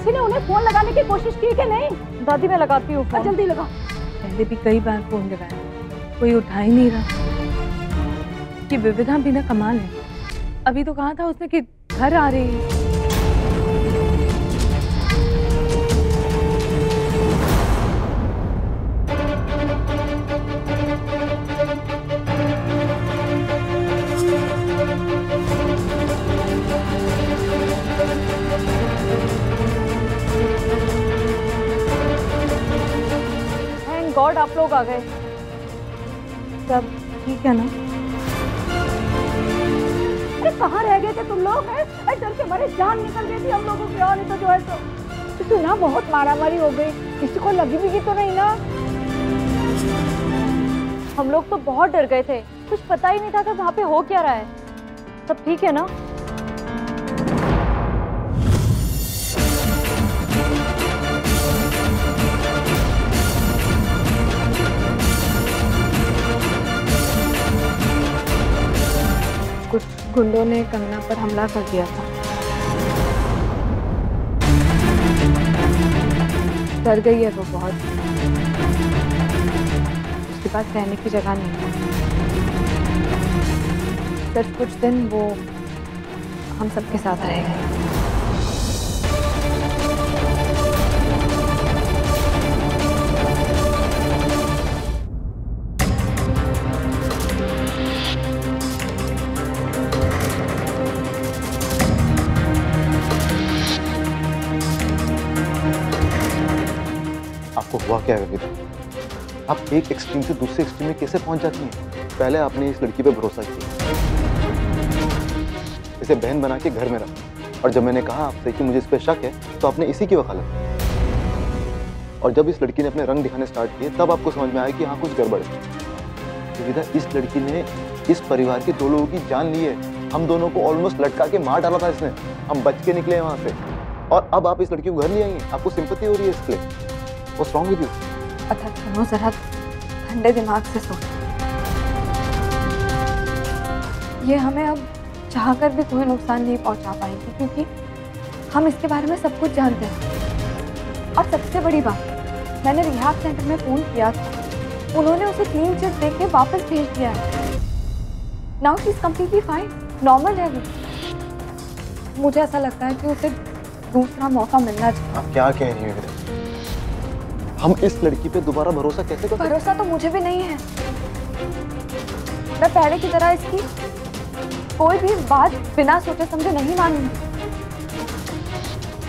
किसी ने उन्हें फोन लगाने की कोशिश की कि नहीं? दादी मैं लगाती हूँ फोन। जल्दी लगा। पहले भी कई बार फोन लगाया, कोई उठा ही नहीं रहा। कि विविधा भी ना कमाल है, अभी तो कहा था उसने कि घर आ रही है। थैंक गॉड आप लोग आ गए। सब ठीक है ना? अरे कहाँ रह गए थे तुम लोग? अरे डर के मारे जान निकल गई थी हम लोगों की। और नहीं तो जो है तो ना बहुत मारामारी हो गई, किसी को लगी भी तो नहीं ना? हम लोग तो बहुत डर गए थे, कुछ पता ही नहीं था कि वहाँ पे हो क्या रहा है। सब ठीक है ना? कुछ गुंडों ने कंगना पर हमला कर दिया था। डर गई है वो बहुत। उसके पास रहने की जगह नहीं है। सिर्फ कुछ दिन वो हम सबके साथ रहेगा। आपको हुआ क्या है विविधा? आप एक एक्सट्रीम से दूसरे एक्सट्रीम में कैसे पहुंच जाती हैं? पहले आपने इस लड़की पे भरोसा किया, इसे बहन बना के घर में रखा, और जब मैंने कहा आपसे कि मुझे इस पे शक है तो आपने इसी की वकालत की। और जब इस लड़की ने अपने रंग दिखाने स्टार्ट किए तब आपको समझ में आया कि हाँ कुछ गड़बड़ है। विविधा, इस लड़की ने इस परिवार के 2 लोगों की जान ली है। हम दोनों को ऑलमोस्ट लटका के मार डाला था इसने, हम बच के निकले वहां से, और अब आप इस लड़की को घर ले आई हैं। आपको सिंपैथी हो रही है इसके लिए? What's wrong with you? अच्छा सुनो, जरा ठंडे दिमाग से सोचो। ये हमें अब चाहकर भी कोई नुकसान नहीं पहुंचा पाएगी, क्योंकि हम इसके बारे में सब कुछ जानते हैं। और सबसे बड़ी बात, मैंने रिहाब सेंटर में फोन किया था, उन्होंने उसे क्लीन चिट दे के वापस भेज दिया है। Now she is completely fine, normal है वो। मुझे ऐसा लगता है कि उसे दूसरा मौका मिलना चाहिए। आप क्या कह रही हैं? हम इस लड़की पे दोबारा भरोसा कैसे कर सकते? भरोसा तो मुझे भी नहीं है। मैं पहले की तरह इसकी कोई भी बात बिना सोचे समझे नहीं मानूंगी।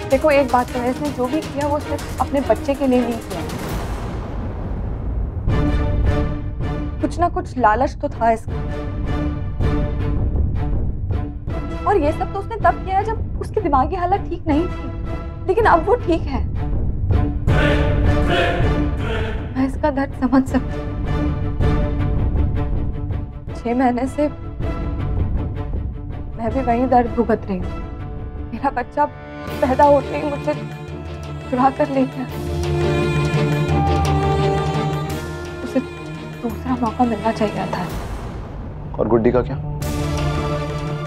देखो एक बात तो है, इसने जो भी किया वो सिर्फ अपने बच्चे के लिए नहीं किया। कुछ ना कुछ लालच तो था इसका। और ये सब तो उसने तब किया जब उसकी दिमागी हालत ठीक नहीं थी, लेकिन अब वो ठीक है। मैं इसका दर्द समझ सकती हूँ। 6 महीने से मैं भी वही दर्द भुगत रही हूँ। मेरा बच्चा पैदा होते ही मुझे चुरा कर ले गया। उसे दूसरा मौका मिलना चाहिए था। और गुड्डी का क्या?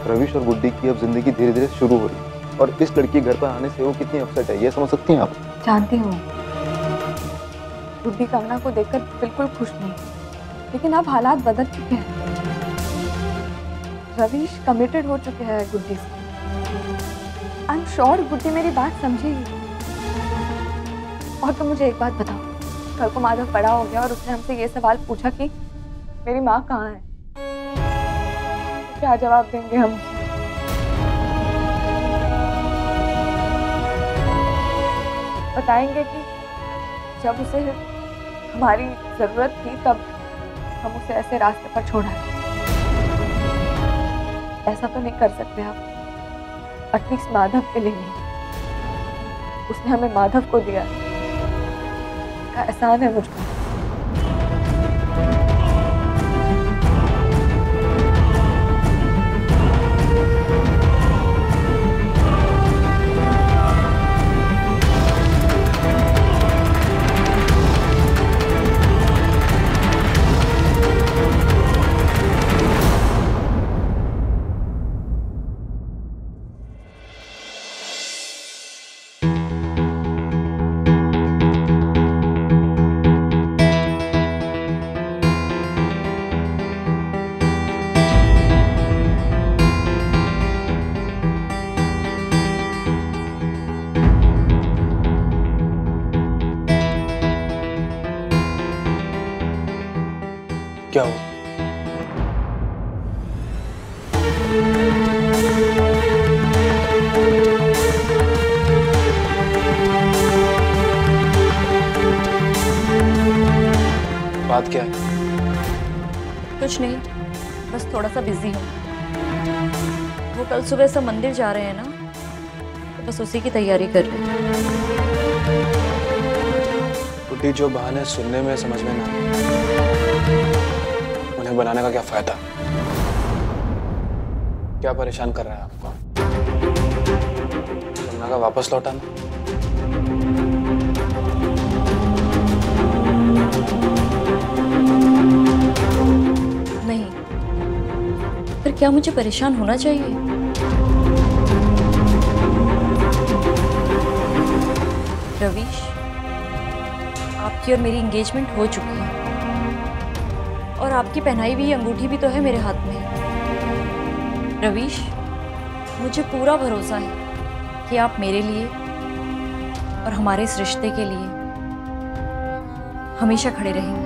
रविश और गुड्डी की अब जिंदगी धीरे धीरे शुरू हो रही है, और इस लड़की घर पर आने से वो कितनी अपसेट है ये समझ सकती हैं आप? जानती हूँ गुड्डी कंगना को देखकर बिल्कुल खुश नहीं, लेकिन अब हालात बदल चुके हैं। रवीश कमिटेड हो चुके हैं गुड्डी से। आई एम श्योर गुड्डी मेरी बात समझेगी। और तो मुझे एक बात बताओ, कल को माधव बड़ा हो गया और उसने हमसे ये सवाल पूछा कि मेरी माँ कहाँ है, क्या जवाब देंगे हम? बताएंगे कि जब उसे हमारी जरूरत थी तब हम उसे ऐसे रास्ते पर छोड़ा है। ऐसा तो नहीं कर सकते आप, एटलीस्ट माधव के लिए नहीं। उसने हमें माधव को दिया, उसका एहसान है मुझ पर। क्या हुआ? बात क्या है? कुछ नहीं, बस थोड़ा सा बिजी हूँ। वो कल सुबह सब मंदिर जा रहे हैं ना, तो बस उसी की तैयारी कर रहे हैं। बुढ़ी जो बहाने सुनने में समझ में ना, उन्हें बनाने का क्या फायदा? क्या परेशान कर रहा है आपको? कंगना का वापस लौटाना? नहीं, फिर क्या मुझे परेशान होना चाहिए? रवीश, आपकी और मेरी एंगेजमेंट हो चुकी है और आपकी पहनाई हुई अंगूठी भी तो है मेरे हाथ में। रवीश, मुझे पूरा भरोसा है कि आप मेरे लिए और हमारे इस रिश्ते के लिए हमेशा खड़े रहेंगे।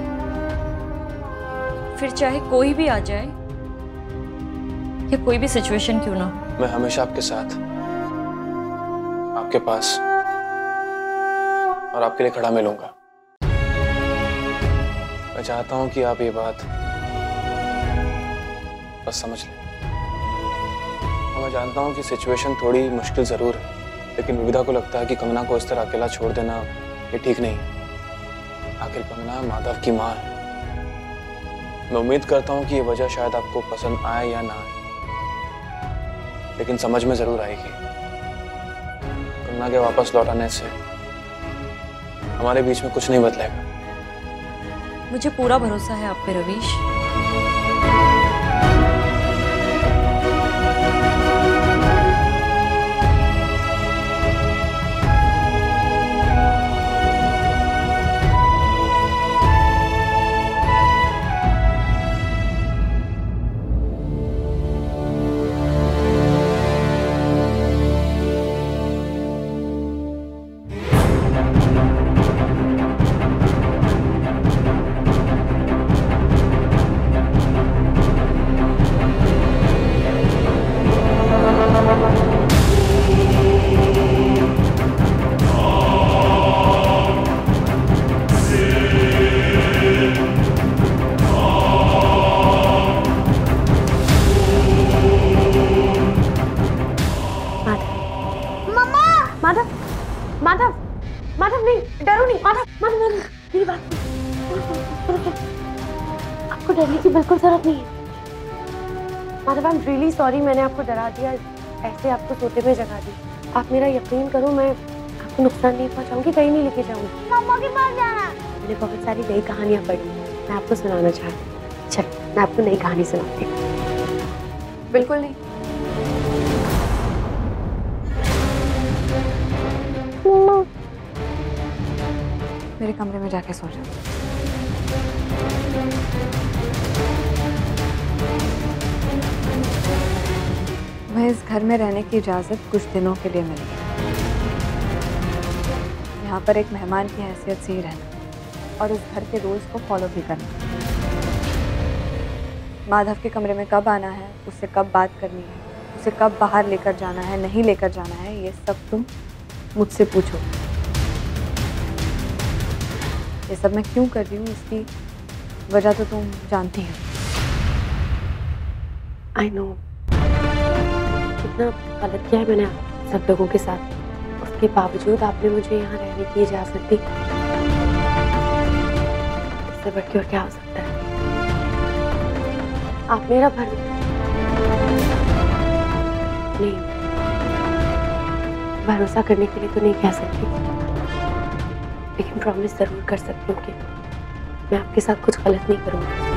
फिर चाहे कोई भी आ जाए या कोई भी सिचुएशन क्यों ना हो। मैं हमेशा आपके साथ, आपके पास और आपके लिए खड़ा मिलूंगा। मैं चाहता हूं कि आप ये बात बस समझ लें। मैं जानता हूं कि सिचुएशन थोड़ी मुश्किल जरूर है, लेकिन विविधा को लगता है कि कंगना को इस तरह अकेला छोड़ देना ये ठीक नहीं है। आखिर कंगना माधव की माँ है। मैं उम्मीद करता हूं कि ये वजह शायद आपको पसंद आए या ना आए, लेकिन समझ में जरूर आएगी। कंगना के वापस लौट आने से हमारे बीच में कुछ नहीं बदलेगा। मुझे पूरा भरोसा है आप पे रवीश। माधव, माधव नहीं, डरो नहीं। माधव, माधव, माधव, मेरी बात सुनो। आपको डरने की बिल्कुल जरूरत नहीं है। Madhav, I am really sorry, मैंने आपको डरा दिया, ऐसे आपको सोते में जगा दी। आप मेरा यकीन करो, मैं आपको नुकसान नहीं पहुंचाऊंगी, कहीं नहीं लेके जाऊंगी। मम्मा के पास जाना। मैंने बहुत सारी नई कहानियां पढ़ी, मैं आपको सुनाना चाहती हूँ। चल, मैं आपको नई कहानी सुनाती हूँ। बिल्कुल नहीं। मेरे कमरे में जाके सो जाओ। मैं इस घर में रहने की इजाज़त कुछ दिनों के लिए मिली। यहाँ पर एक मेहमान की हैसियत से ही रहना और इस घर के रूल्स को फॉलो भी करना। माधव के कमरे में कब आना है, उससे कब बात करनी है, उसे कब बाहर लेकर जाना है, नहीं लेकर जाना है, ये सब तुम मुझसे पूछो। ये सब मैं क्यों कर रही हूँ, इसकी वजह तो तुम जानती हो। आई नो कितना गलत किया है मैंने सब लोगों के साथ, उसके बावजूद आपने मुझे यहाँ रहने की इजाज़त दी। इससे बढ़ के और क्या हो सकता है। आप मेरा भरोसा करने के लिए तो नहीं कह सकती, लेकिन प्रॉमिस जरूर कर सकती हूँ कि मैं आपके साथ कुछ गलत नहीं करूँगी।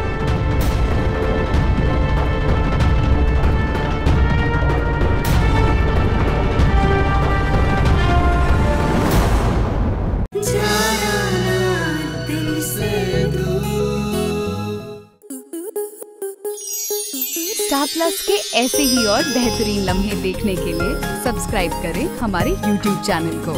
स्टार प्लस के ऐसे ही और बेहतरीन लम्हे देखने के लिए सब्सक्राइब करें हमारे YouTube चैनल को।